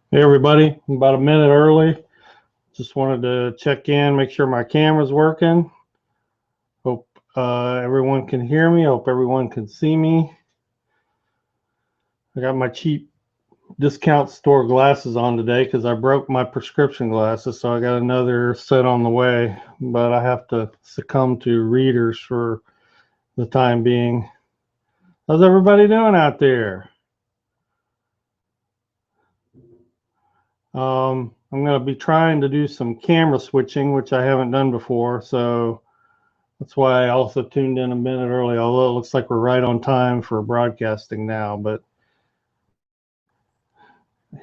Hey everybody, I'm about a minute early. Just wanted to check in, make sure my camera's working. Hope everyone can hear me. Hope everyone can see me. I got my cheap discount store glasses on today because I broke my prescription glasses, so I got another set on the way. But I have to succumb to readers for the time being. How's everybody doing out there? I'm going to be trying to do some camera switching, which I haven't done before, so that's why I also tuned in a minute early, although it looks like we're right on time for broadcasting now. But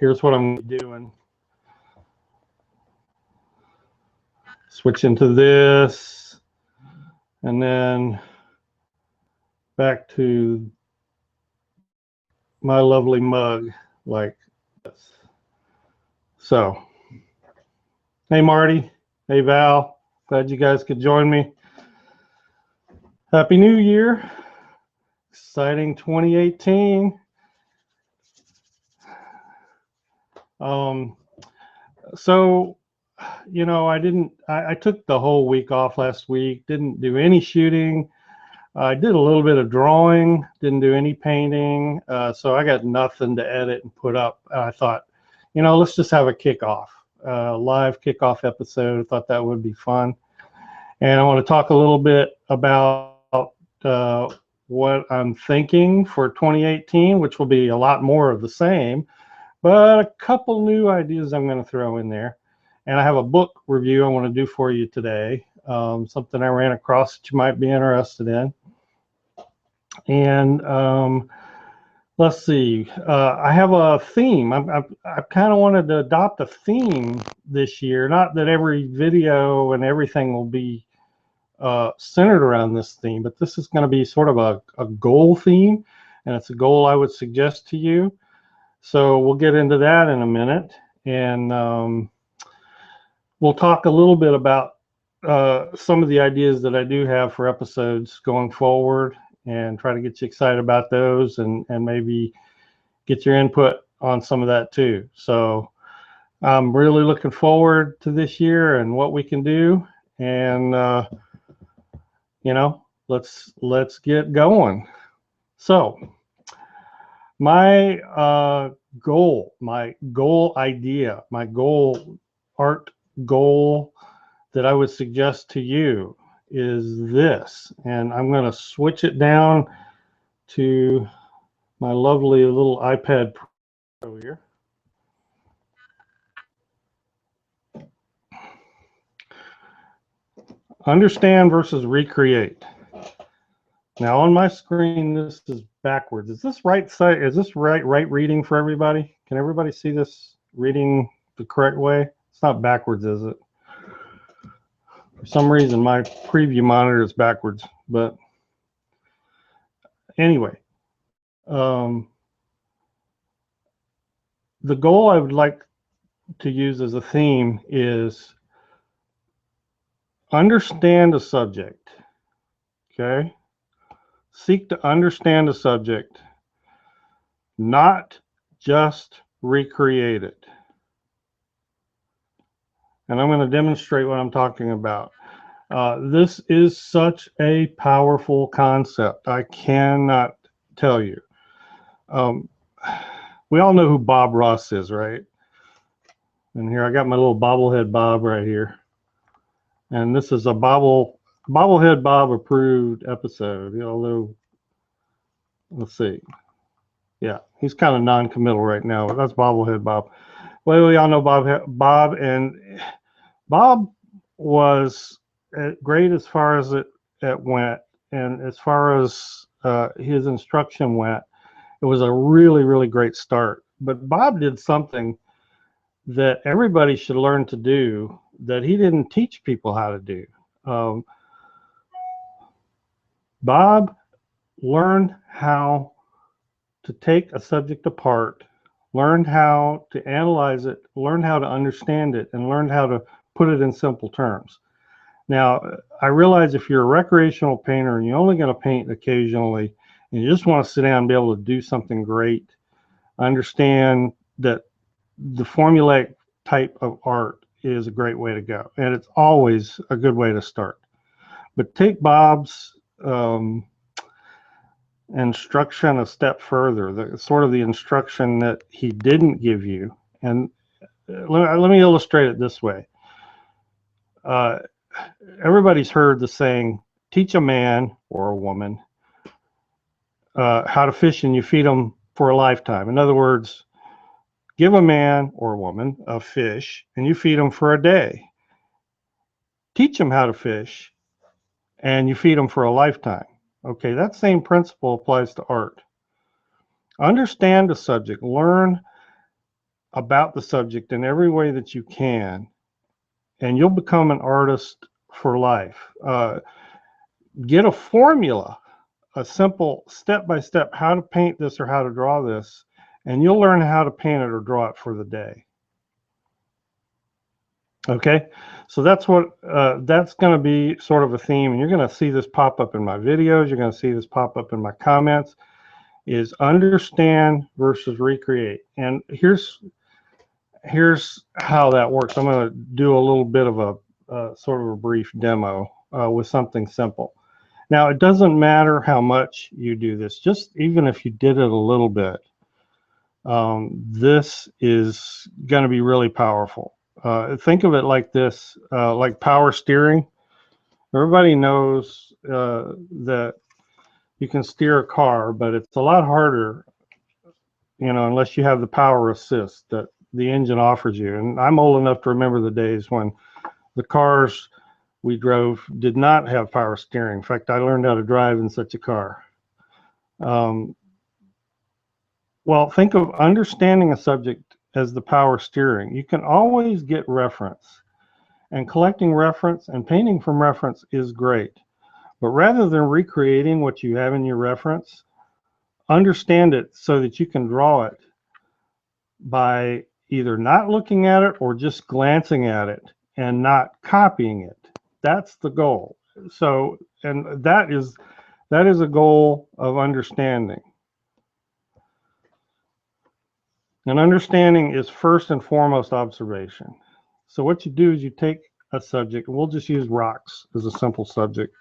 here's what I'm doing. Switch into this, and then back to my lovely mug like this. So, hey Marty, hey Val, glad you guys could join me. Happy New Year. Exciting 2018. So, you know, I took the whole week off last week, didn't do any shooting. I did a little bit of drawing, didn't do any painting. So I got nothing to edit and put up. I thought, you know, let's just have a kickoff, live kickoff episode. I thought that would be fun. And I want to talk a little bit about what I'm thinking for 2018, which will be a lot more of the same, but a couple new ideas I'm going to throw in there. And I have a book review I want to do for you today, something I ran across that you might be interested in. And let's see, I have a theme. I kind of wanted to adopt a theme this year. Not that every video and everything will be centered around this theme, but this is going to be sort of a goal theme, and it's a goal I would suggest to you. So we'll get into that in a minute, and we'll talk a little bit about some of the ideas that I do have for episodes going forward, and try to get you excited about those, and maybe get your input on some of that too. So I'm really looking forward to this year and what we can do, and you know, let's get going. So my goal idea, my goal art goal that I would suggest to you is this, and I'm going to switch it down to my lovely little iPad Pro here. Understand versus recreate. Now on my screen, this is backwards. Is this right side? Is this right reading for everybody? Can everybody see this reading the correct way? It's not backwards, is it? For some reason, my preview monitor is backwards. But anyway, the goal I would like to use as a theme is understand a subject. Okay? Seek to understand a subject, not just recreate it. And I'm going to demonstrate what I'm talking about. This is such a powerful concept. I cannot tell you. We all know who Bob Ross is, right? And here I got my little bobblehead Bob right here. And this is a bobblehead Bob approved episode. Although, let's see. Yeah, he's kind of non-committal right now. But that's bobblehead Bob. Well, we all know Bob, and Bob was great as far as it went, and as far as his instruction went, it was a really, really great start. But Bob did something that everybody should learn to do that he didn't teach people how to do. Bob learned how to take a subject apart, learned how to analyze it, learned how to understand it, and learned how to put it in simple terms. Now, I realize if you're a recreational painter and you're only going to paint occasionally, and you just want to sit down and be able to do something great, understand that the formulaic type of art is a great way to go, and it's always a good way to start. But take Bob's instruction a step further, the sort of the instruction that he didn't give you. And let me illustrate it this way. Everybody's heard the saying, teach a man or a woman how to fish and you feed them for a lifetime. In other words, give a man or a woman a fish and you feed them for a day. Teach them how to fish and you feed them for a lifetime. Okay, that same principle applies to art. Understand the subject, learn about the subject in every way that you can, and you'll become an artist for life. Get a formula, a simple step-by-step how to paint this or how to draw this, and you'll learn how to paint it or draw it for the day. Okay, so that's what that's going to be sort of a theme, and you're going to see this pop up in my videos. You're going to see this pop up in my comments. Is understand versus recreate, and here's how that works. I'm going to do a little bit of a sort of a brief demo with something simple. Now, it doesn't matter how much you do this, just even if you did it a little bit, this is going to be really powerful. Think of it like this, like power steering. Everybody knows that you can steer a car, but it's a lot harder, you know, unless you have the power assist that the engine offers you. And I'm old enough to remember the days when the cars we drove did not have power steering. In fact, I learned how to drive in such a car. Well, think of understanding a subject as the power steering. You can always get reference, and collecting reference and painting from reference is great. But rather than recreating what you have in your reference, understand it so that you can draw it by either not looking at it or just glancing at it and not copying it. That's the goal. So, and that is a goal of understanding. And understanding is first and foremost observation. So what you do is you take a subject, and we'll just use rocks as a simple subject,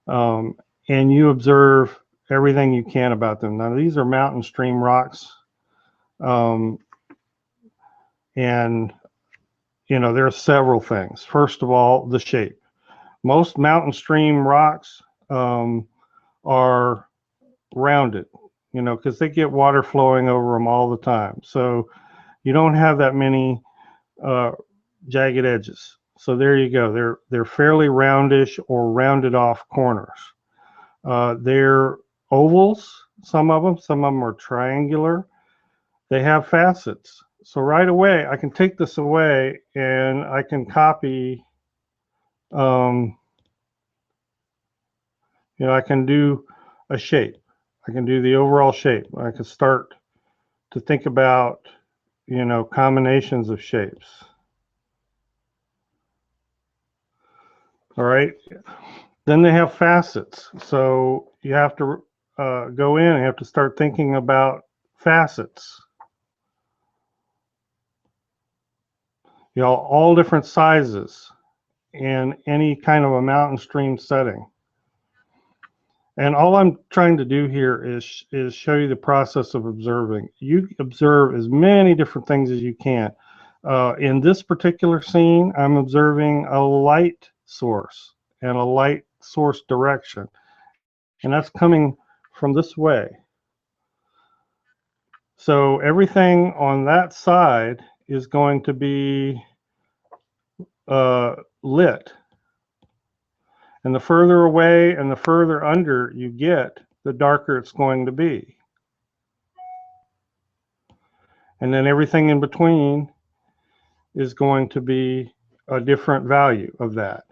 and you observe everything you can about them. Now, these are mountain stream rocks, and you know, there are several things. First of all, the shape. Most mountain stream rocks are rounded, you know, because they get water flowing over them all the time. So you don't have that many jagged edges. So there you go. They're fairly roundish or rounded off corners. They're ovals, some of them are triangular. They have facets. So right away, I can take this away and I can copy, you know, I can do a shape. I can do the overall shape. I can start to think about, you know, combinations of shapes. All right. Then they have facets. So you have to go in and have to start thinking about facets. You know, all different sizes in any kind of a mountain stream setting. And all I'm trying to do here is show you the process of observing. You observe as many different things as you can. In this particular scene, I'm observing a light source and a light source direction. And that's coming from this way. So everything on that side is going to be lit. And the further away and the further under you get, the darker it's going to be. And then everything in between is going to be a different value of that.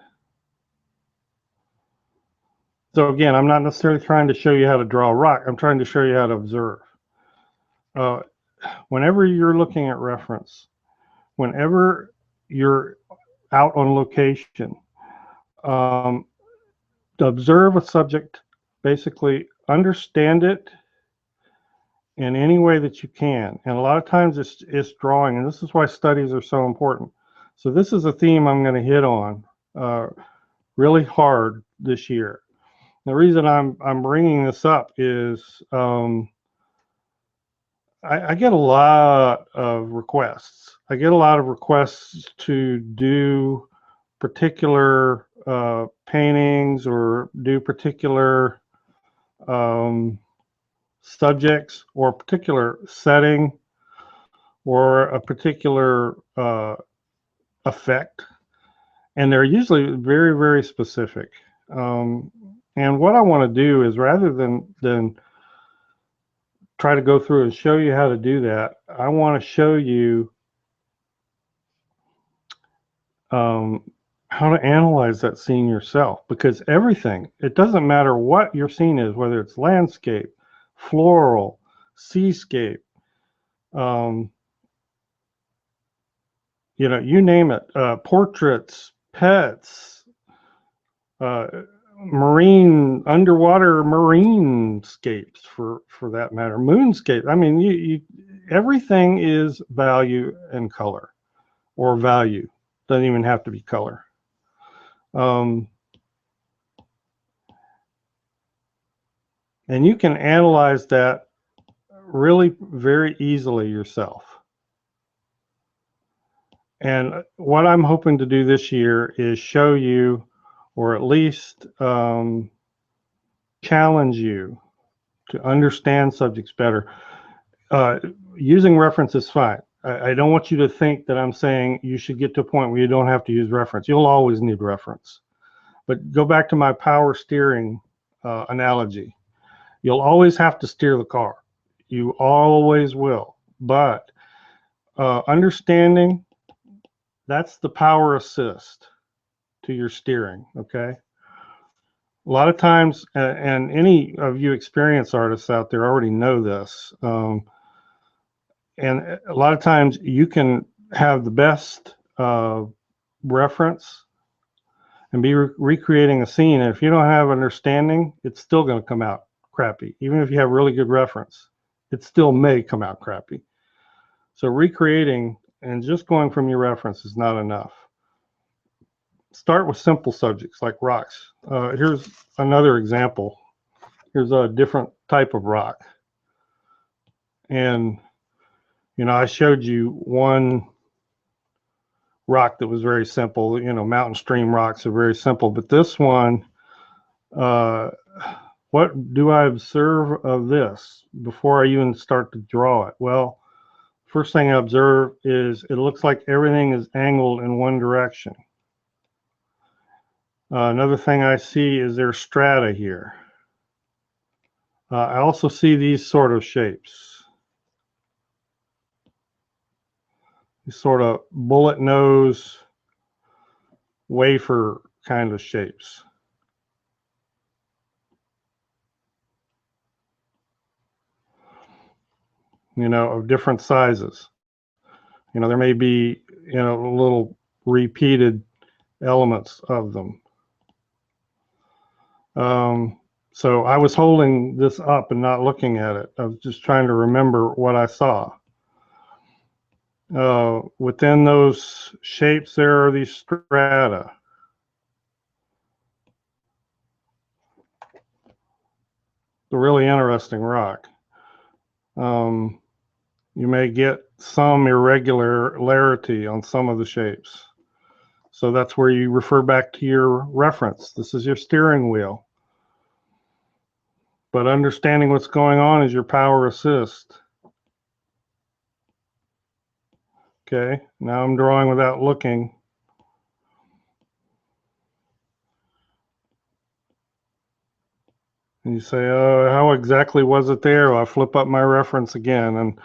So again, I'm not necessarily trying to show you how to draw a rock. I'm trying to show you how to observe. Whenever you're looking at reference, whenever you're out on location, to observe a subject, basically understand it in any way that you can. And a lot of times it's drawing, and this is why studies are so important. So this is a theme I'm going to hit on really hard this year. The reason I'm bringing this up is I get a lot of requests. I get a lot of requests to do particular paintings or do particular subjects or a particular setting or a particular effect, and they're usually very, very specific. And what I want to do is, rather than try to go through and show you how to do that, I want to show you how to analyze that scene yourself, because everything, it doesn't matter what your scene is, whether it's landscape, floral, seascape, you know, you name it, portraits, pets, marine, underwater marinescapes, for that matter, moonscape. I mean, everything is value and color, or value. Doesn't even have to be color. And you can analyze that really very easily yourself. And what I'm hoping to do this year is show you, or at least challenge you to understand subjects better. Using reference is fine. I don't want you to think that I'm saying you should get to a point where you don't have to use reference. You'll always need reference. But go back to my power steering analogy. You'll always have to steer the car. You always will. But understanding, that's the power assist to your steering, okay? A lot of times, and any of you experienced artists out there already know this, and a lot of times you can have the best reference and be recreating a scene, and if you don't have understanding, it's still going to come out crappy. Even if you have really good reference, it still may come out crappy. So recreating and just going from your reference is not enough. Start with simple subjects like rocks. Here's another example. Here's a different type of rock. And, you know, I showed you one rock that was very simple. You know, mountain stream rocks are very simple. But this one, what do I observe of this before I even start to draw it? Well, first thing I observe is it looks like everything is angled in one direction. Another thing I see is there's strata here. I also see these sort of shapes. These sort of bullet nose, wafer kind of shapes. You know, of different sizes. You know, there may be, you know, little repeated elements of them. So I was holding this up and not looking at it. I was just trying to remember what I saw. Within those shapes, there are these strata. A really interesting rock. You may get some irregularity on some of the shapes. So that's where you refer back to your reference. This is your steering wheel. But understanding what's going on is your power assist. Okay, now I'm drawing without looking. And you say, oh, how exactly was it there? Well, I flip up my reference again. And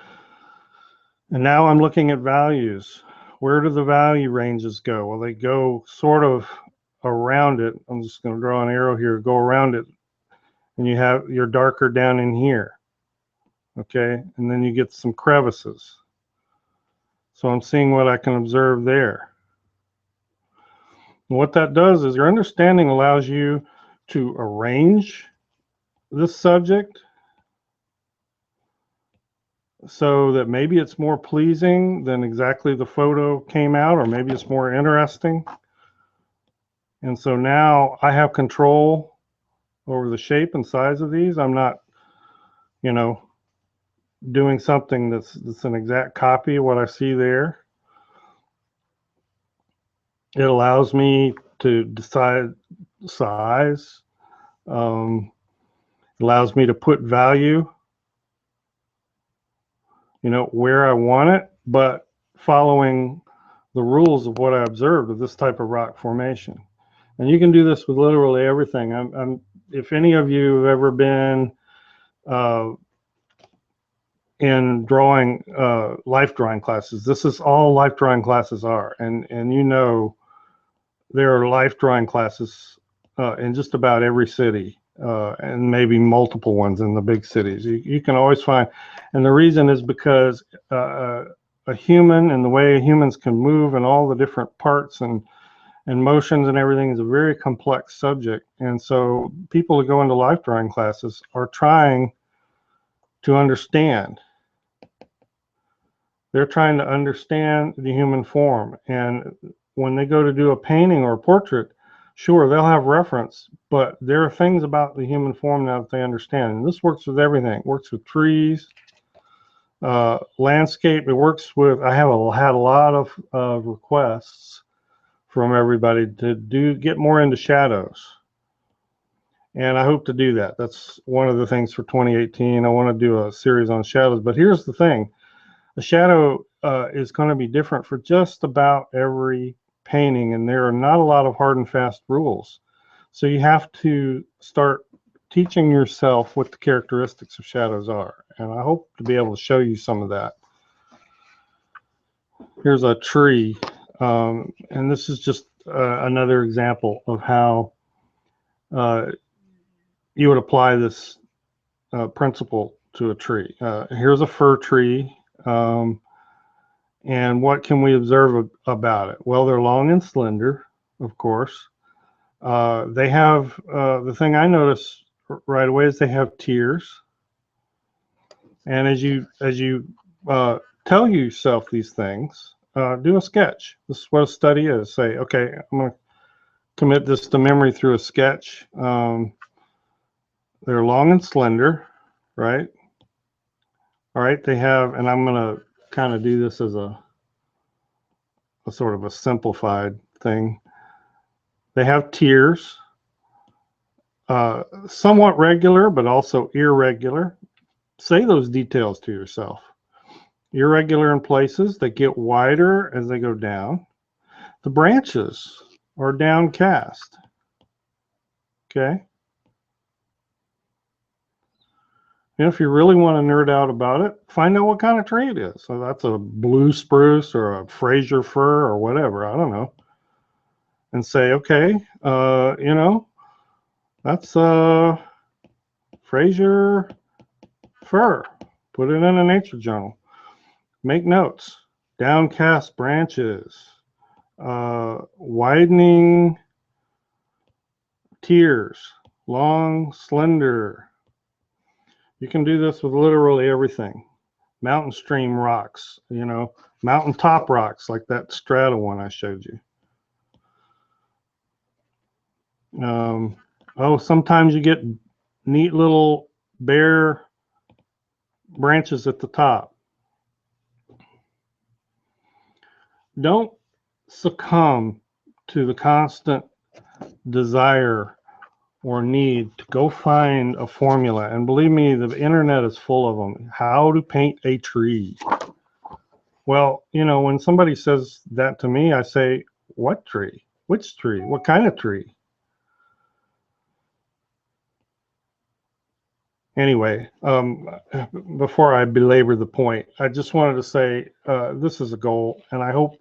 now I'm looking at values. Where do the value ranges go? Well, they go sort of around it. I'm just going to draw an arrow here, go around it. And you have your darker down in here. Okay, and then you get some crevices. So I'm seeing what I can observe there. And what that does is your understanding allows you to arrange this subject so that maybe it's more pleasing than exactly the photo came out, or maybe it's more interesting. And so now I have control over the shape and size of these. I'm not, you know, doing something that's an exact copy of what I see there. It allows me to decide size. Allows me to put value, where I want it, but following the rules of what I observed of this type of rock formation. And you can do this with literally everything. If any of you have ever been in drawing, life drawing classes, this is all life drawing classes are. And there are life drawing classes in just about every city. And maybe multiple ones in the big cities. You can always find, and the reason is because a human and the way humans can move and all the different parts and motions and everything is a very complex subject. And so people who go into life drawing classes are trying to understand. They're trying to understand the human form. And when they go to do a painting or a portrait, sure, they'll have reference, but there are things about the human form now that they understand. And this works with everything. It works with trees, landscape. It works with, I have had a lot of requests from everybody to get more into shadows. And I hope to do that. That's one of the things for 2018. I want to do a series on shadows. But here's the thing. A shadow is going to be different for just about every painting, and there are not a lot of hard and fast rules. So you have to start teaching yourself what the characteristics of shadows are. And I hope to be able to show you some of that. Here's a tree. And this is just another example of how you would apply this principle to a tree. Here's a fir tree. And what can we observe about it? Well, they're long and slender, of course. They have, the thing I notice right away is they have tears. And as you tell yourself these things, do a sketch. This is what a study is. Say, okay, I'm going to commit this to memory through a sketch. They're long and slender, right? All right, they have, and I'm going to kind of do this as a sort of a simplified thing. They have tears, somewhat regular, but also irregular. Say those details to yourself. Irregular in places, they get wider as they go down. The branches are downcast. Okay. And if you really want to nerd out about it, find out what kind of tree it is. So that's a blue spruce or a Fraser fir or whatever. I don't know. And say, okay, that's Fraser fir. Put it in a nature journal. Make notes. Downcast branches. Widening tears. Long, slender. You can do this with literally everything. Mountain stream rocks, mountaintop rocks like that strata one I showed you. Sometimes you get neat little bare branches at the top. Don't succumb to the constant desire or need to go find a formula. And believe me, the internet is full of them. How to paint a tree. Well, when somebody says that to me, I say, what tree? Which tree? What kind of tree? Anyway, before I belabor the point, I just wanted to say this is a goal, and I hope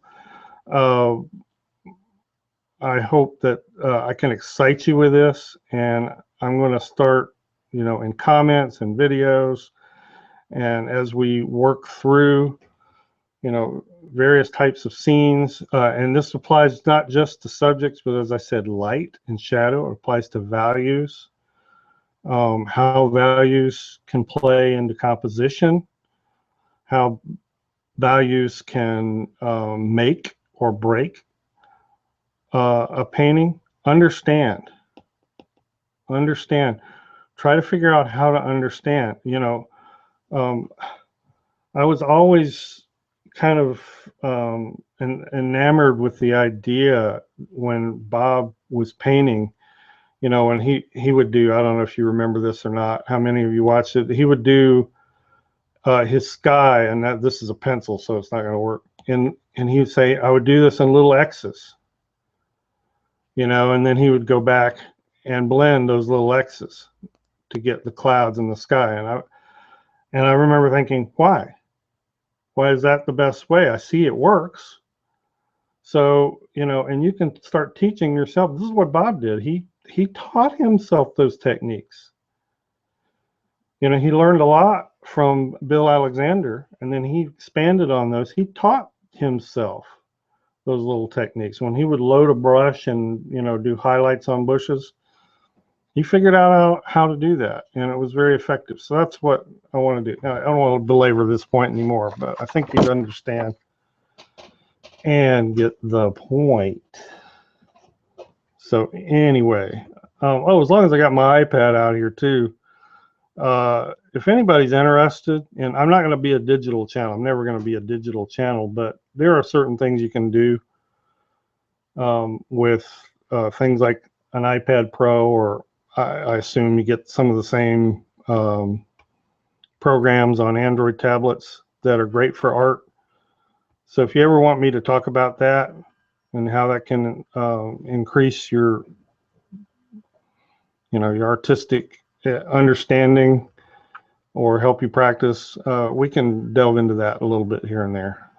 that I can excite you with this. And I'm going to start, in comments and videos, and as we work through, various types of scenes, and this applies not just to subjects, but as I said, light and shadow. It applies to values. How values can play into composition, how values can make or break a painting. Understand. Try to figure out how to understand. You know, I was always kind of enamored with the idea when Bob was painting. You know, when he would do, I don't know if you remember this or not, how many of you watched it, he would do his sky, and that this is a pencil, so it's not going to work. And he would say, I would do this in little X's, you know, and then he would go back and blend those little X's to get the clouds in the sky. And I remember thinking, why? Why is that the best way? I see it works. So, you know, and you can start teaching yourself. This is what Bob did. He taught himself those techniques. You know, he learned a lot from Bill Alexander, and then he expanded on those. He taught himself those little techniques. When he would load a brush and, you know, do highlights on bushes, he figured out how to do that, and it was very effective. So that's what I want to do. I don't want to belabor this point anymore, but I think you understand and get the point. So anyway, oh, as long as I got my iPad out here too, if anybody's interested, and I'm not going to be a digital channel, I'm never going to be a digital channel, but there are certain things you can do with things like an iPad Pro, or I assume you get some of the same programs on Android tablets that are great for art. So if you ever want me to talk about that and how that can increase your, you know, your artistic understanding or help you practice, we can delve into that a little bit here and there.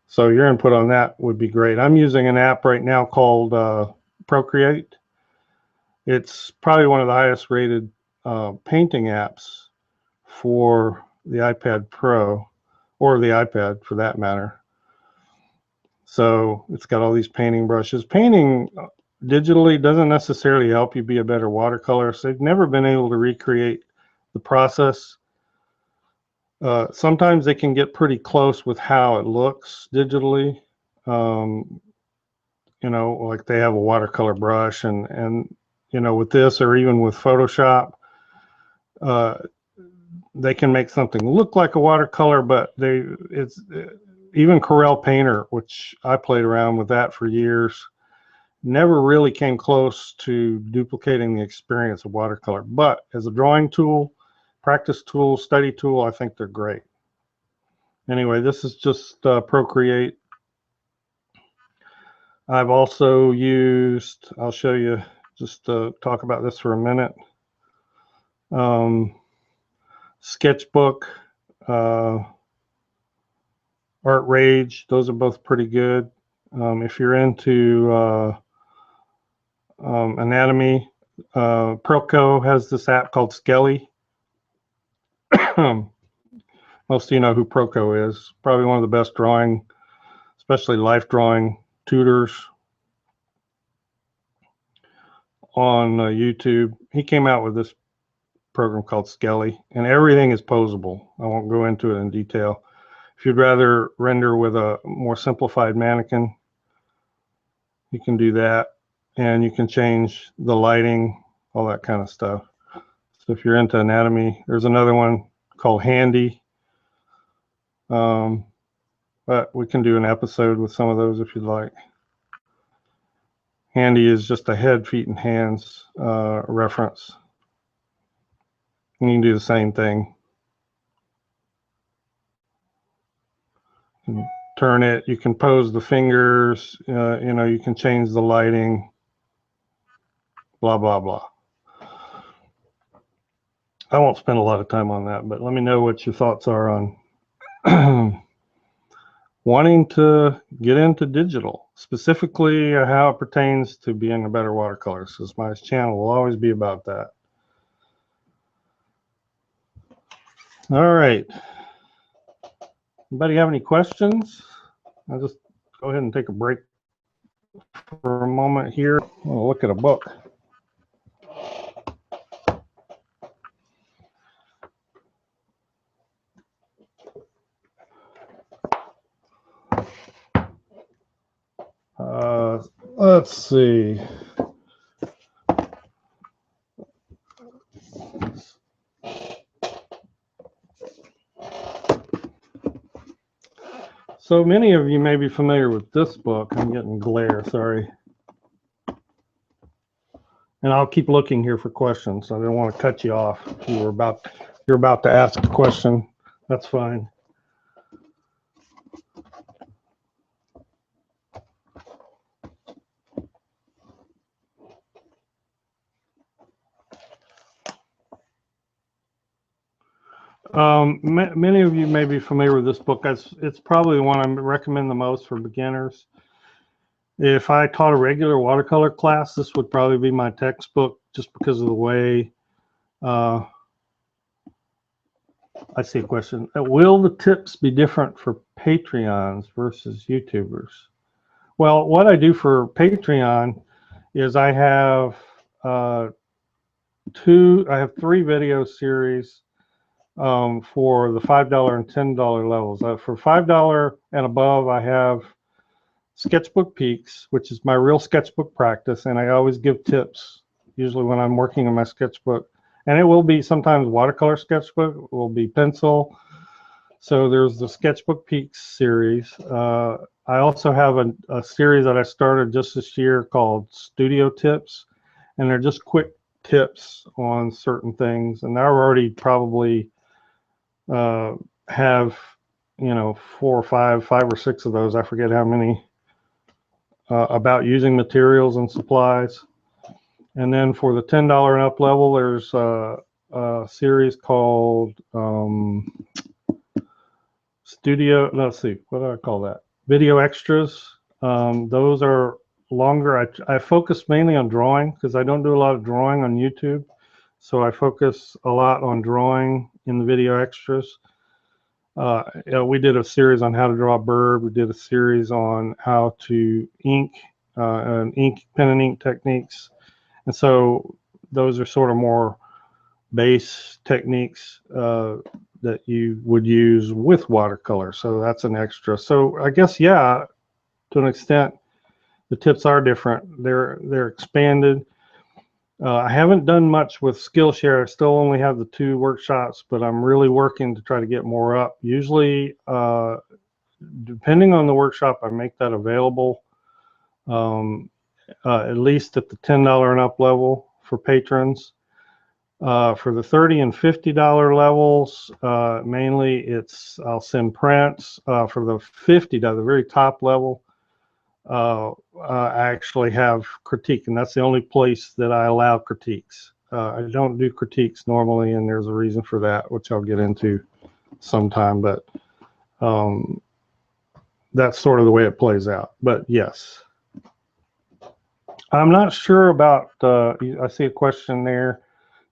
So your input on that would be great. I'm using an app right now called Procreate. It's probably one of the highest rated painting apps for the iPad Pro, or the iPad for that matter. So it's got all these painting brushes. Painting digitally doesn't necessarily help you be a better watercolorist. They've never been able to recreate the process. Sometimes they can get pretty close with how it looks digitally. You know, like they have a watercolor brush, and you know, with this, or even with Photoshop, they can make something look like a watercolor, but it's even Corel Painter, which I played around with that for years, never really came close to duplicating the experience of watercolor. But as a drawing tool, practice tool, study tool, I think they're great. Anyway, this is just Procreate. I've also used, I'll show you, just to talk about this for a minute, Sketchbook, Art Rage. Those are both pretty good. If you're into anatomy, Proco has this app called Skelly. Most of you know who Proco is. Probably one of the best drawing, especially life drawing tutors on YouTube. He came out with this program called Skelly, and everything is posable. I won't go into it in detail. If you'd rather render with a more simplified mannequin, you can do that, and you can change the lighting, all that kind of stuff. So if you're into anatomy, there's another one called Handy. But we can do an episode with some of those if you'd like. Handy is just a head, feet, and hands reference. And you can do the same thing. You can turn it, you can pose the fingers, you know, you can change the lighting, blah, blah, blah. I won't spend a lot of time on that, but let me know what your thoughts are on wanting to get into digital, specifically how it pertains to being a better watercolorist, because my channel will always be about that. All right. Anybody have any questions? I'll just go ahead and take a break for a moment here. I'll look at a book. let's see. So many of you may be familiar with this book. I'm getting glare, sorry. And I'll keep looking here for questions. I don't want to cut you off. You're about to ask a question. That's fine. Many of you may be familiar with this book. It's probably the one I recommend the most for beginners. If I taught a regular watercolor class, this would probably be my textbook, just because of the way. I see a question. Will the tips be different for Patreons versus YouTubers? Well, what I do for Patreon is I have three video series for the $5 and $10 levels. For $5 and above, I have Sketchbook Peaks, which is my real sketchbook practice, and I always give tips, usually when I'm working on my sketchbook. And it will be sometimes watercolor sketchbook, it will be pencil. So there's the Sketchbook Peaks series. I also have a series that I started just this year called Studio Tips, and they're just quick tips on certain things. And I already probably have, 4 or 5 or 6 of those. I forget how many. About using materials and supplies. And then for the $10 and up level, there's a series called let's see, what do I call that? Video extras. Those are longer. I focus mainly on drawing because I don't do a lot of drawing on YouTube. So I focus a lot on drawing in the video extras. We did a series on how to draw a bird. We did a series on how to ink, pen and ink techniques. And so those are sort of more base techniques that you would use with watercolor. So that's an extra. So I guess, yeah, to an extent, the tips are different. They're expanded. I haven't done much with Skillshare. I still only have the 2 workshops, but I'm really working to try to get more up. Usually, depending on the workshop, I make that available, at least at the $10 and up level for patrons. For the $30 and $50 levels, mainly I'll send prints. For the $50, the very top level, I actually have critique, and that's the only place that I allow critiques. I don't do critiques normally, and there's a reason for that, which I'll get into sometime, but that's sort of the way it plays out. But yes, I'm not sure about, I see a question there.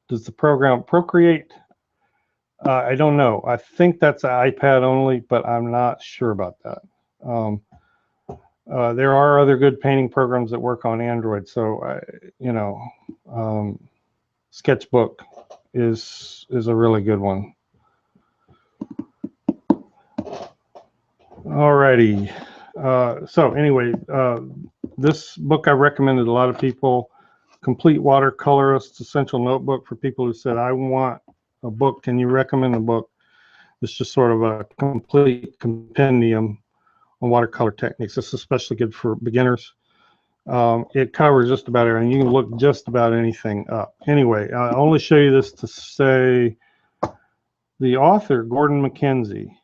Does the program Procreate? I don't know. I think that's iPad only, but I'm not sure about that. There are other good painting programs that work on Android, so Sketchbook is a really good one. Alrighty. So anyway, this book I recommended a lot of people. Complete Watercolorist Essential Notebook for people who said, I want a book. Can you recommend a book? It's just sort of a complete compendium on watercolor techniques. It's especially good for beginners. It covers just about everything. You can look just about anything up. Anyway, I only show you this to say the author, Gordon McKenzie.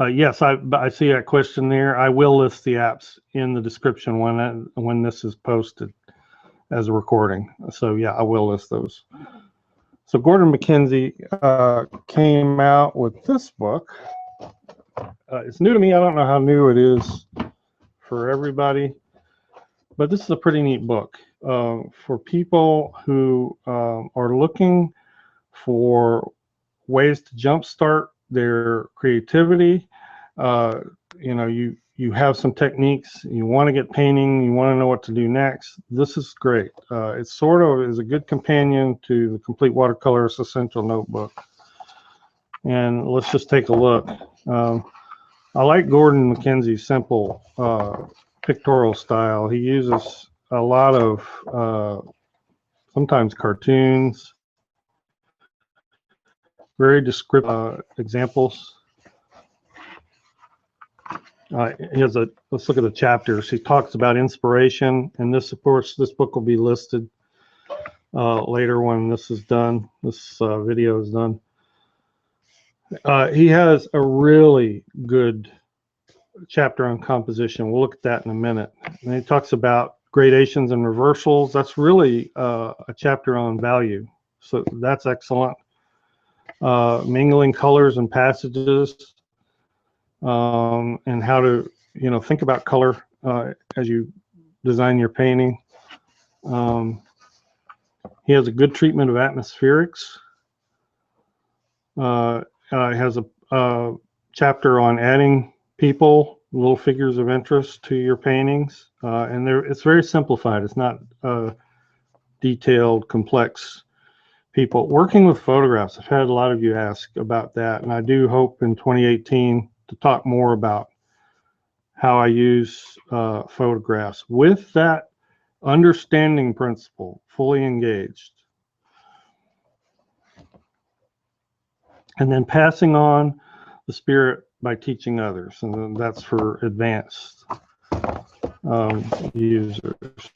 Yes, I see that question there. I will list the apps in the description when this is posted as a recording. So yeah, I will list those. So Gordon McKenzie came out with this book. It's new to me. I don't know how new it is for everybody, but this is a pretty neat book for people who are looking for ways to jumpstart their creativity. You have some techniques, you want to get painting, you want to know what to do next. This is great. It sort of is a good companion to the Complete Watercolorist Essential Notebook. And let's just take a look. I like Gordon McKenzie's simple pictorial style. He uses a lot of sometimes cartoons, very descriptive examples. Let's look at the chapters. He talks about inspiration, and this, of course, this book will be listed later when this is done. This video is done. He has a really good chapter on composition. We'll look at that in a minute. And he talks about gradations and reversals. That's really a chapter on value. So that's excellent. Mingling colors and passages, and how to, think about color as you design your painting. He has a good treatment of atmospherics. Has a chapter on adding people, little figures of interest to your paintings, and it's very simplified. It's not detailed, complex people. Working with photographs, I've had a lot of you ask about that, and I do hope in 2018 to talk more about how I use photographs with that understanding principle, fully engaged. And then passing on the spirit by teaching others, and that's for advanced users.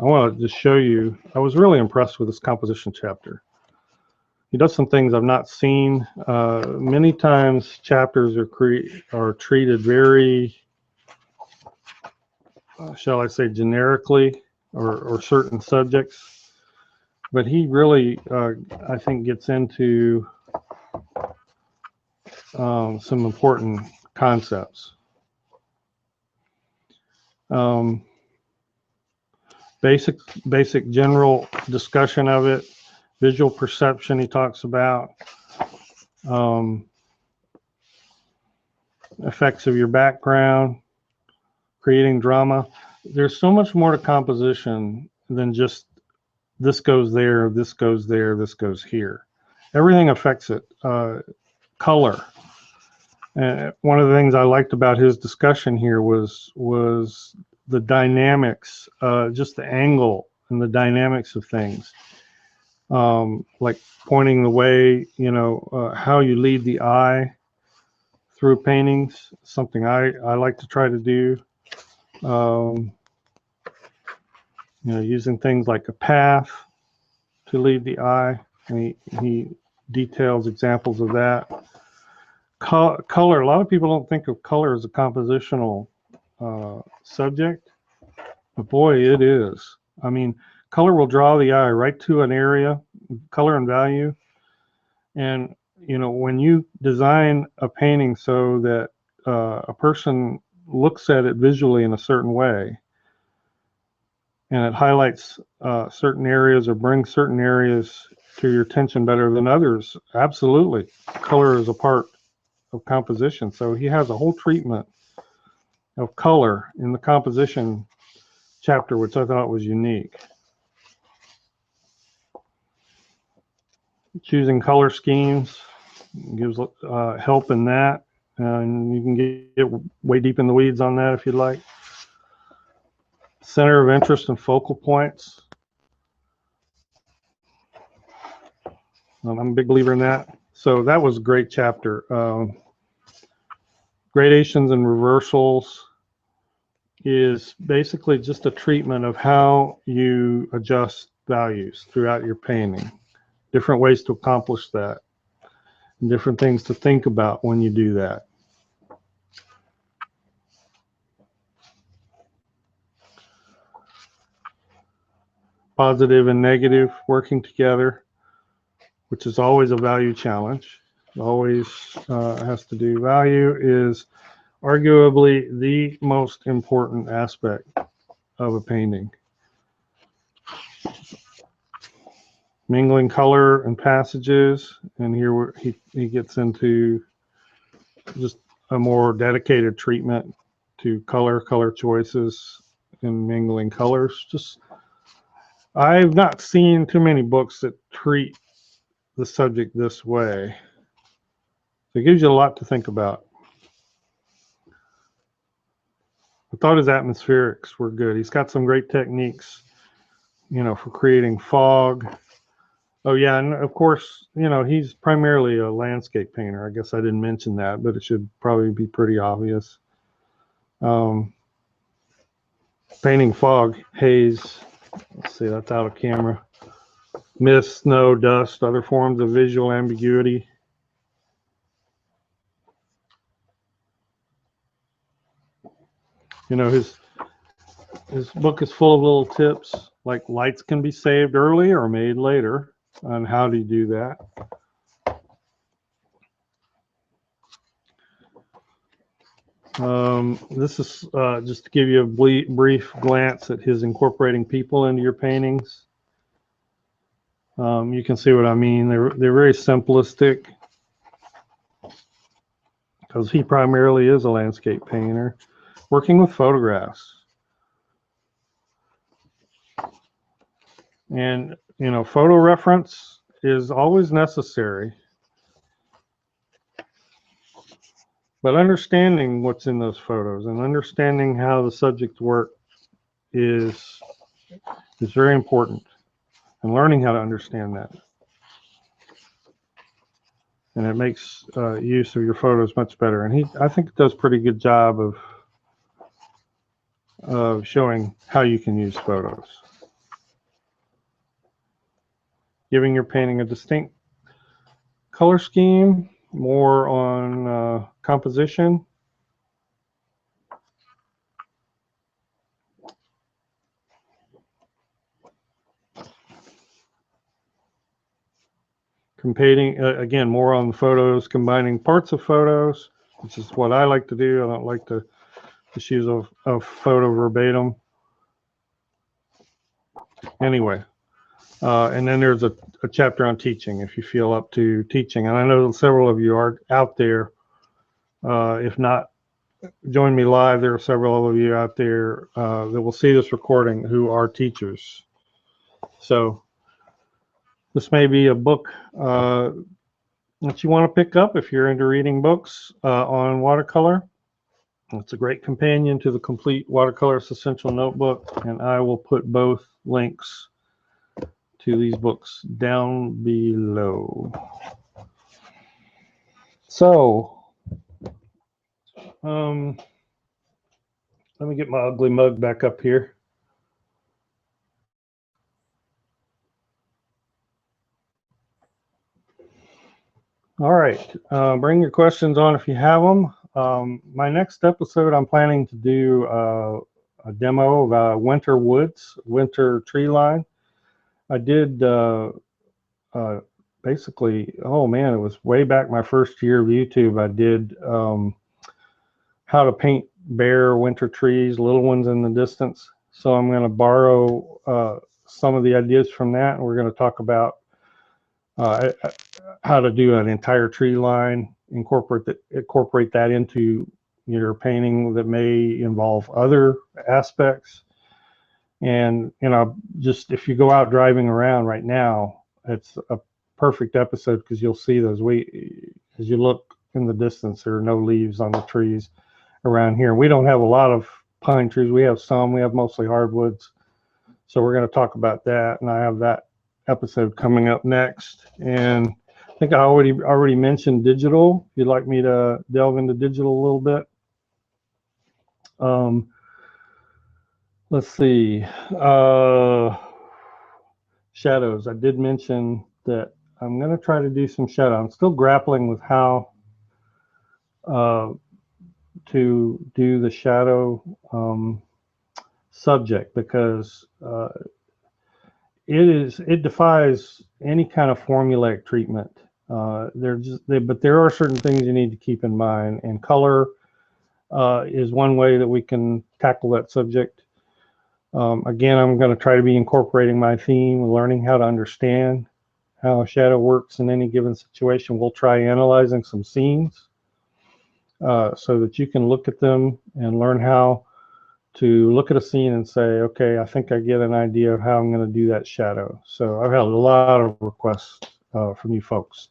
I want to just show you, I was really impressed with this composition chapter. He does some things I've not seen. Many times chapters are treated very, shall I say, generically, or certain subjects. But he really, I think, gets into some important concepts. Basic general discussion of it. Visual perception he talks about. Effects of your background. Creating drama. There's so much more to composition than just this goes there, this goes there, this goes here. Everything affects it. Color. One of the things I liked about his discussion here was the dynamics, just the angle and the dynamics of things, like pointing the way, how you lead the eye through paintings, something I like to try to do. Using things like a path to lead the eye. And he details examples of that. Color, a lot of people don't think of color as a compositional subject, but boy, it is. I mean, color will draw the eye right to an area, color and value. And, when you design a painting so that a person looks at it visually in a certain way, and it highlights certain areas or brings certain areas to your attention better than others, absolutely. Color is a part of composition. So he has a whole treatment of color in the composition chapter, which I thought was unique. Choosing color schemes gives help in that, and you can get way deep in the weeds on that if you'd like. Center of interest and focal points. I'm a big believer in that. So that was a great chapter. Gradations and reversals is basically just a treatment of how you adjust values throughout your painting. Different ways to accomplish that. And different things to think about when you do that. Positive and negative working together, which is always a value challenge. Always has to do. Value is arguably the most important aspect of a painting. Mingling color and passages, and here he gets into just a more dedicated treatment to color choices, and mingling colors. Just, I've not seen too many books that treat the subject this way. So it gives you a lot to think about. I thought his atmospherics were good. He's got some great techniques, you know, for creating fog. Oh yeah, and of course, you know, he's primarily a landscape painter. I guess I didn't mention that, but it should probably be pretty obvious. Painting fog, haze. Let's see, that's out of camera. Mist, snow, dust, other forms of visual ambiguity. You know, his book is full of little tips, like lights can be saved early or made later, on how do you do that. This is just to give you a brief glance at his incorporating people into your paintings. You can see what I mean. They're very simplistic because he primarily is a landscape painter working with photographs. And, you know, photo reference is always necessary. But understanding what's in those photos and understanding how the subjects work is very important, and learning how to understand that. And it makes use of your photos much better. And I think, does a pretty good job of showing how you can use photos. Giving your painting a distinct color scheme, more on composition. Competing, again, more on the photos, combining parts of photos, which is what I like to do. I don't like to just use a photo verbatim. Anyway, and then there's a chapter on teaching, if you feel up to teaching. And I know several of you are out there. If not, join me live. There are several of you out there that will see this recording who are teachers. So this may be a book that you want to pick up if you're into reading books on watercolor. It's a great companion to the complete Watercolorist Essential Notebook, and I will put both links to these books down below. So, let me get my ugly mug back up here. All right, bring your questions on if you have them. My next episode, I'm planning to do a demo of winter woods, winter tree line. I did basically, oh man, it was way back my first year of YouTube. I did how to paint bare winter trees, little ones in the distance. So I'm going to borrow some of the ideas from that, and we're going to talk about how to do an entire tree line, incorporate that into your painting that may involve other aspects. And, you know, just if you go out driving around right now, it's a perfect episode because you'll see those. As you look in the distance, there are no leaves on the trees around here. We don't have a lot of pine trees. We have some. We have mostly hardwoods. So we're going to talk about that, and I have that episode coming up next. And I think I already mentioned digital. If you'd like me to delve into digital a little bit. Let's see. Shadows. I did mention that I'm going to try to do some shadow. I'm still grappling with how to do the shadow subject, because it defies any kind of formulaic treatment. But there are certain things you need to keep in mind, and color is one way that we can tackle that subject. Again, I'm going to try to be incorporating my theme, learning how to understand how a shadow works in any given situation. We'll try analyzing some scenes so that you can look at them and learn how to look at a scene and say, okay, I think I get an idea of how I'm going to do that shadow. So I've had a lot of requests from you folks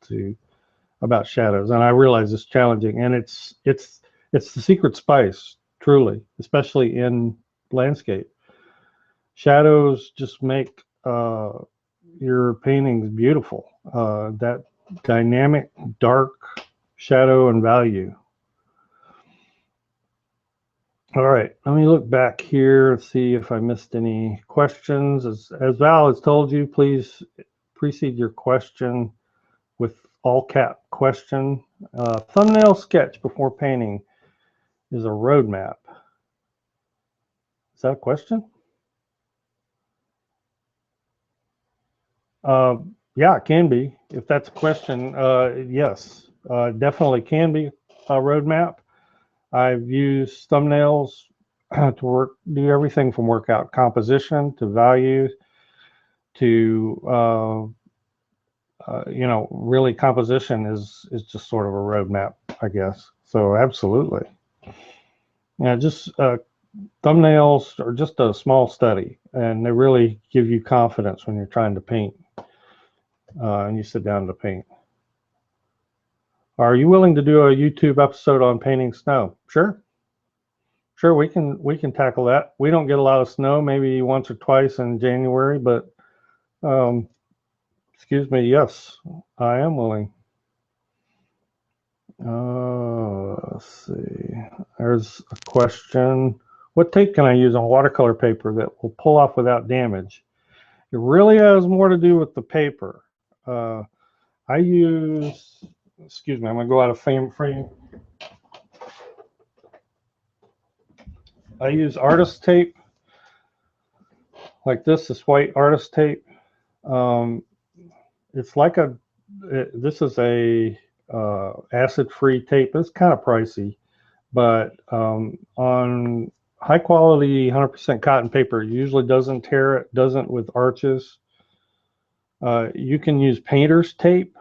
about shadows, and I realize it's challenging, and it's the secret spice truly, especially in landscape. Shadows just make your paintings beautiful. That dynamic, dark shadow and value. All right, let me look back here and see if I missed any questions. As Val has told you, please precede your question with all cap question. Thumbnail sketch before painting is a roadmap. Is that a question? Yeah, it can be. If that's a question, yes, definitely can be a roadmap. I've used thumbnails to do everything from workout composition to value to you know, really composition is just sort of a roadmap, I guess. So absolutely. Yeah, just thumbnails are just a small study, and they really give you confidence when you're trying to paint and you sit down to paint. Are you willing to do a YouTube episode on painting snow? Sure. Sure, we can tackle that. We don't get a lot of snow, maybe once or twice in January, but excuse me, yes, I am willing. Let's see. There's a question. What tape can I use on watercolor paper that will pull off without damage? It really has more to do with the paper. I use, excuse me, I'm going to go out of frame. I use artist tape like this white artist tape. It's like this is a acid-free tape. It's kind of pricey, but on high quality 100% cotton paper, it usually doesn't tear, it doesn't with arches. You can use painter's tape,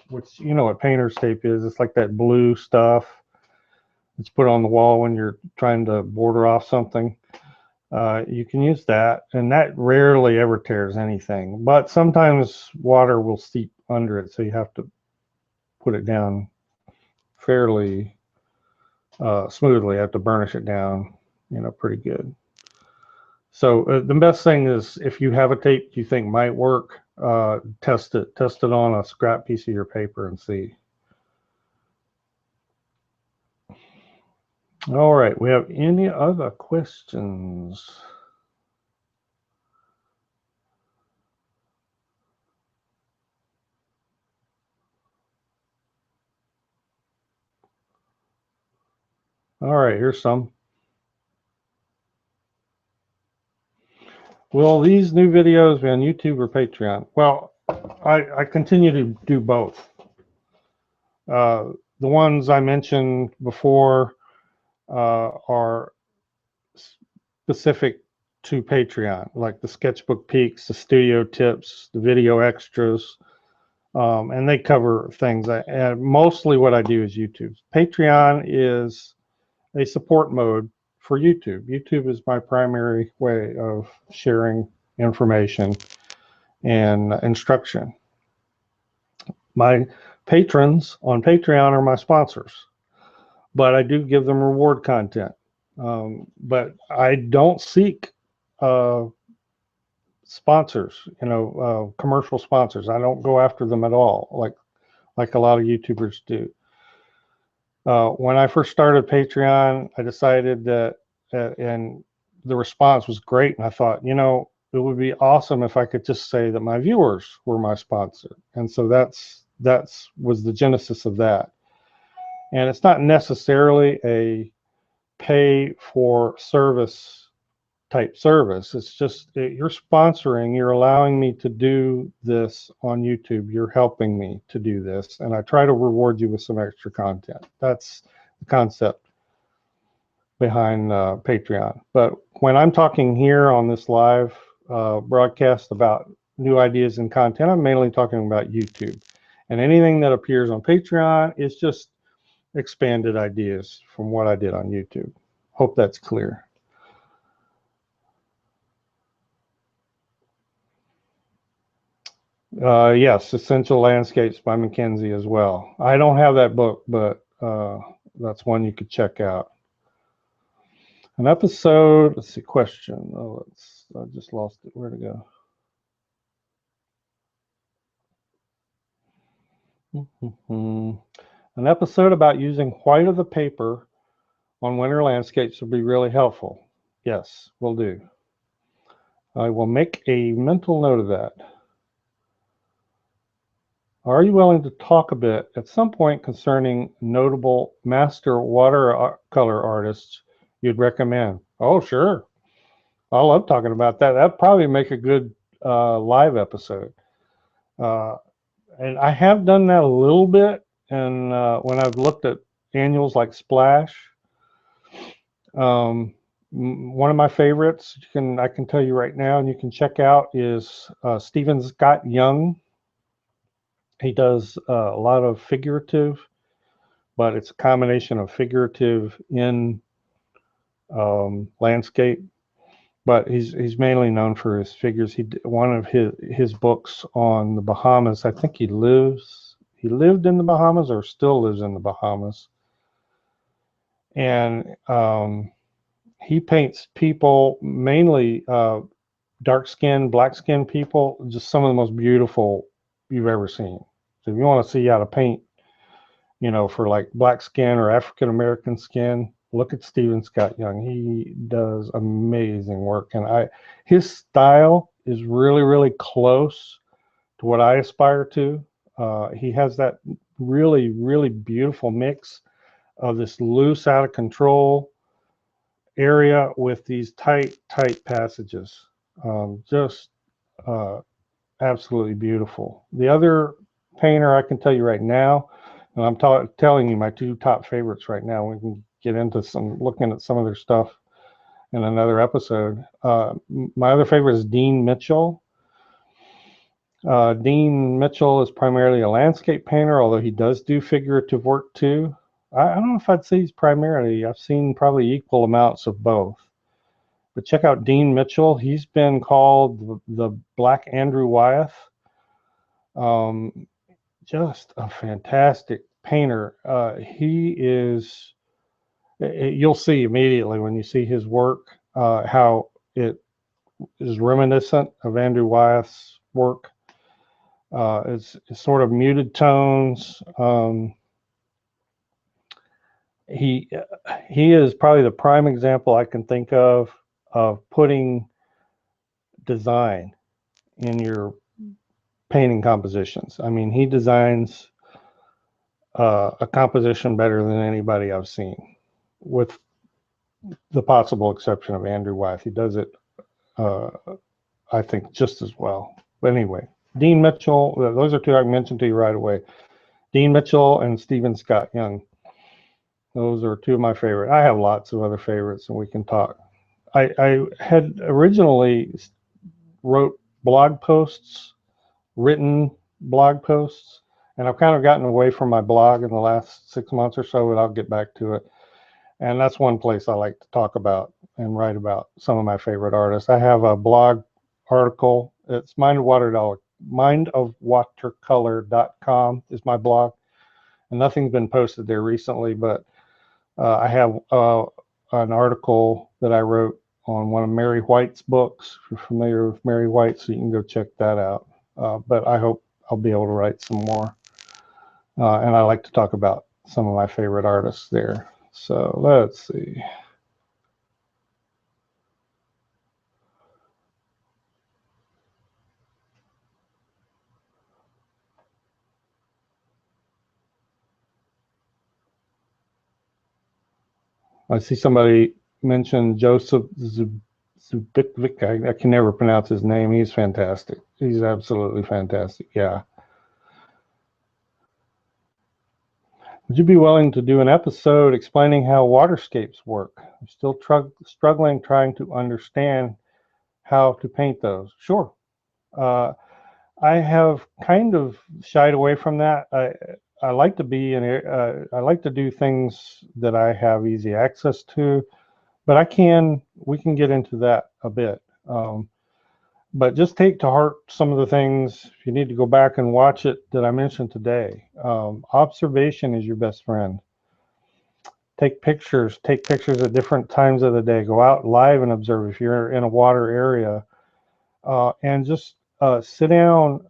which you know what painter's tape is. It's like that blue stuff it's put on the wall when you're trying to border off something. You can use that, and that rarely ever tears anything, but sometimes water will seep under it, so you have to put it down fairly smoothly. You have to burnish it down, you know, pretty good. So the best thing is, if you have a tape you think might work, test it on a scrap piece of your paper and see. All right, we have any other questions? All right, here's some. Will these new videos be on YouTube or Patreon? Well, I continue to do both. The ones I mentioned before are specific to Patreon, like the sketchbook peaks, the studio tips, the video extras, and they cover things. Mostly what I do is YouTube. Patreon is a support mode for YouTube. YouTube is my primary way of sharing information and instruction. My patrons on Patreon are my sponsors, but I do give them reward content. But I don't seek sponsors, you know, commercial sponsors. I don't go after them at all, like a lot of YouTubers do. When I first started Patreon, I decided that, and the response was great, and I thought, you know, it would be awesome if I could just say that my viewers were my sponsor. And so that's was the genesis of that. And it's not necessarily a pay for service type service. It's just you're sponsoring, you're allowing me to do this on YouTube. You're helping me to do this, and I try to reward you with some extra content. That's the concept behind Patreon. But when I'm talking here on this live broadcast about new ideas and content, I'm mainly talking about YouTube. And anything that appears on Patreon is just expanded ideas from what I did on YouTube. Hope that's clear. Yes, Essential Landscapes by Mackenzie as well. I don't have that book, but that's one you could check out. An episode, let's see, question. Oh, I just lost it. Where'd it go? An episode about using white of the paper on winter landscapes would be really helpful. Yes, will do. I will make a mental note of that. Are you willing to talk a bit at some point concerning notable master watercolor artists you'd recommend? Oh, sure. I love talking about that. That'd probably make a good live episode. And I have done that a little bit. And when I've looked at annuals like Splash, one of my favorites, I can tell you right now, and you can check out, is Stephen Scott Young. He does a lot of figurative, but it's a combination of figurative in landscape. But he's mainly known for his figures. One of his books on the Bahamas. I think he lived in the Bahamas or still lives in the Bahamas, and he paints people, mainly dark-skinned, black-skinned people, just some of the most beautiful you've ever seen. So if you want to see how to paint, for like black skin or African American skin, look at Stephen Scott Young. He does amazing work, and his style is really, really close to what I aspire to. He has that really, really beautiful mix of this loose, out of control area with these tight passages. Just absolutely beautiful. The other painter I can tell you right now, and I'm telling you my two top favorites right now. We can get into looking at some of their stuff in another episode. My other favorite is Dean Mitchell. Dean Mitchell is primarily a landscape painter, although he does do figurative work too. I don't know if I'd say he's primarily. I've seen probably equal amounts of both. But check out Dean Mitchell. He's been called the Black Andrew Wyeth. Just a fantastic painter. He is, you'll see immediately when you see his work how it is reminiscent of Andrew Wyeth's work. It's sort of muted tones. He is probably the prime example I can think of putting design in your painting compositions. I mean, he designs a composition better than anybody I've seen, with the possible exception of Andrew Wyeth. He does it, I think, just as well. But anyway, Dean Mitchell, those are two I mentioned to you right away. Dean Mitchell and Stephen Scott Young. Those are two of my favorite. I have lots of other favorites, and we can talk. I had originally wrote blog posts, written blog posts, and I've kind of gotten away from my blog in the last 6 months or so, but I'll get back to it. And that's one place I like to talk about and write about some of my favorite artists. I have a blog article. It's mindofwatercolor.com is my blog. And nothing's been posted there recently, but I have an article that I wrote on one of Mary White's books. If you're familiar with Mary White, so you can go check that out. But I hope I'll be able to write some more. And I like to talk about some of my favorite artists there. So let's see. I see somebody mention Joseph Zubikovic. I can never pronounce his name. He's fantastic. He's absolutely fantastic. Yeah. Would you be willing to do an episode explaining how waterscapes work? I'm still struggling trying to understand how to paint those. Sure. I have kind of shied away from that. I like to be I like to do things that I have easy access to, but we can get into that a bit. But just take to heart some of the things, if you need to go back and watch it, that I mentioned today. Observation is your best friend. Take pictures at different times of the day. Go out live and observe if you're in a water area. And just sit down.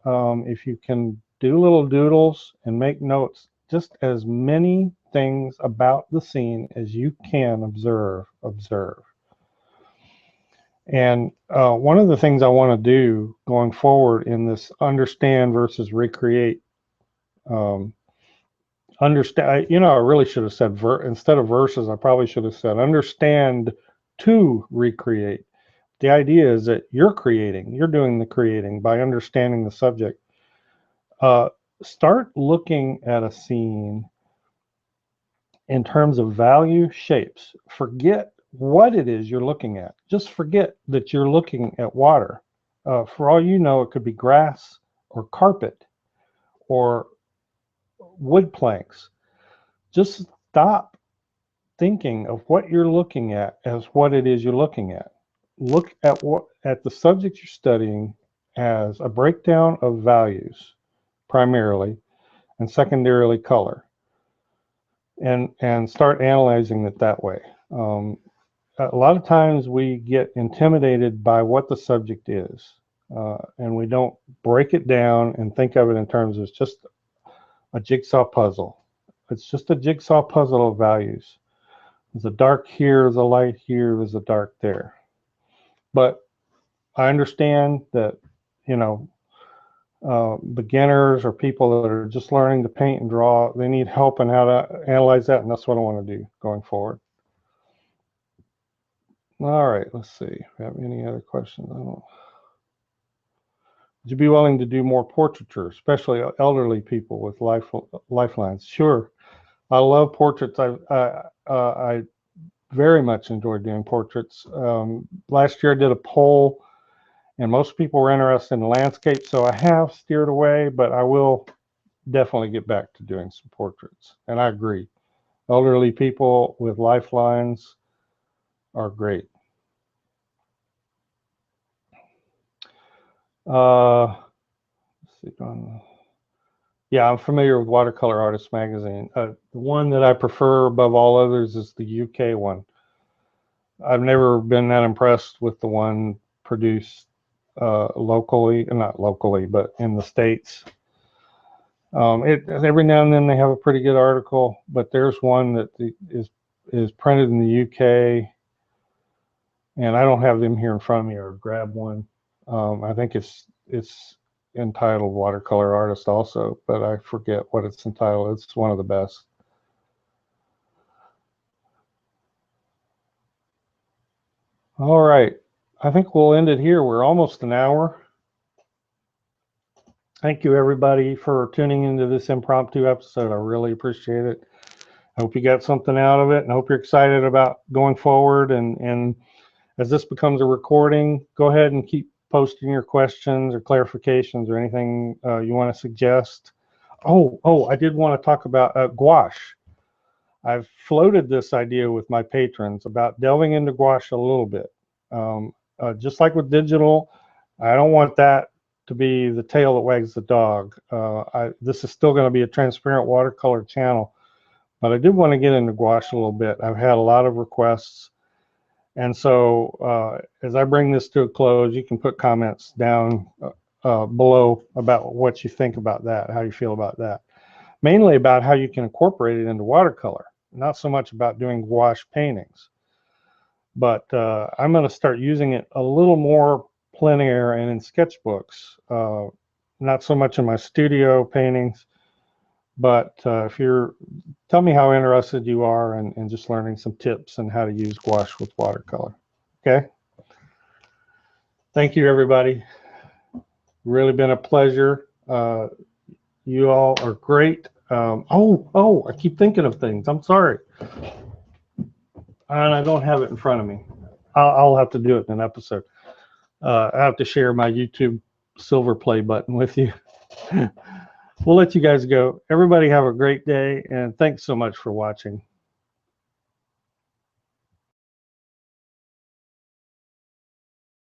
If you can do little doodles and make notes, just as many things about the scene as you can observe. And one of the things I want to do going forward in this understand versus recreate, understand, you know, I really should have said, instead of verses, I probably should have said understand to recreate. The idea is that you're doing the creating by understanding the subject. Start looking at a scene in terms of value, shapes. Forget what it is you're looking at. Just forget that you're looking at water. For all you know, it could be grass or carpet or wood planks. Just stop thinking of what you're looking at as what it is you're looking at. Look at the subject you're studying as a breakdown of values, primarily, and secondarily color, and start analyzing it that way. A lot of times we get intimidated by what the subject is, and we don't break it down and think of it in terms of it's just a jigsaw puzzle. It's just a jigsaw puzzle of values. There's a dark here, there's a light here, there's a dark there. But I understand that, you know, beginners or people that are just learning to paint and draw, they need help in how to analyze that, and that's what I want to do going forward. All right, let's see. If we have any other questions? Would you be willing to do more portraiture, especially elderly people with lifelines? Sure. I love portraits. I very much enjoyed doing portraits. Last year I did a poll, and most people were interested in landscape, so I have steered away, but I will definitely get back to doing some portraits. And I agree. Elderly people with lifelines are great. Let's see. Yeah, I'm familiar with Watercolor Artist magazine. The one that I prefer above all others is the UK one. I've never been that impressed with the one produced locally, not locally, but in the States. Every now and then they have a pretty good article, but there's one that is printed in the UK, and I don't have them here in front of me, or grab one. I think it's entitled Watercolor Artist also, but I forget what it's entitled. It's one of the best. All right, I think we'll end it here. We're almost an hour. Thank you, everybody, for tuning into this impromptu episode. I really appreciate it. I hope you got something out of it, and I hope you're excited about going forward. And as this becomes a recording, go ahead and keep posting your questions or clarifications or anything you want to suggest. Oh, I did want to talk about gouache. I've floated this idea with my patrons about delving into gouache a little bit. Just like with digital, I don't want that to be the tail that wags the dog. This is still going to be a transparent watercolor channel, but I did want to get into gouache a little bit. I've had a lot of requests, and so as I bring this to a close, you can put comments down below about what you think about that, how you feel about that. Mainly about how you can incorporate it into watercolor, not so much about doing gouache paintings. But I'm going to start using it a little more plein air and in sketchbooks, not so much in my studio paintings, but tell me how interested you are in just learning some tips on how to use gouache with watercolor. Okay. Thank you, everybody. Really been a pleasure. You all are great. I keep thinking of things. I'm sorry. And I don't have it in front of me. I'll have to do it in an episode. I have to share my YouTube silver play button with you. We'll let you guys go. Everybody have a great day, and thanks so much for watching.